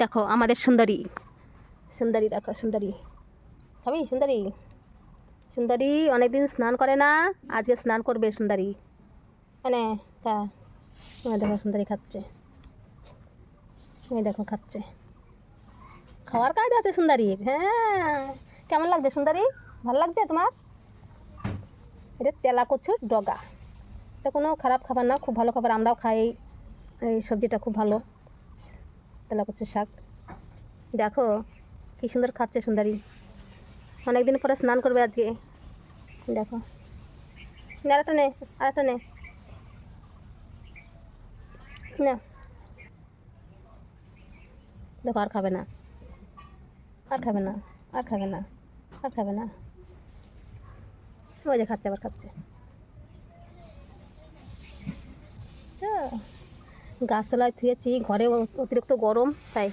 দেখো আমাদের সুন্দরী, সুন্দরী দেখো, সুন্দরী খাবি? সুন্দরী, সুন্দরী অনেকদিন স্নান করে না, আজকে স্নান করবে সুন্দরী। মানে কা দেখো সুন্দরী খাচ্ছে, এই দেখো খাচ্ছে, খাওয়ার কাজ আছে সুন্দরীর। হ্যাঁ, কেমন লাগছে সুন্দরী? ভালো লাগছে তোমার? এটা তেলা কচুর ডগা, এটা কোনো খারাপ খাবার না, খুব ভালো খাবার, আমরাও খাই। এই সবজিটা খুব ভালো, তেলা কচুর শাক। দেখো কি সুন্দর খাচ্ছে সুন্দরী, অনেকদিন পরে স্নান করবে আজকে। দেখো আরেকটা নে, আরেকটা নে না, দেখো আর খাবে না, আর খাবে না, আর খাবে না, আর খাবে না। ওই যে খাচ্ছে, আবার খাচ্ছে। গাছতলায় থুয়েছি, ঘরে অতিরিক্ত গরম তাই।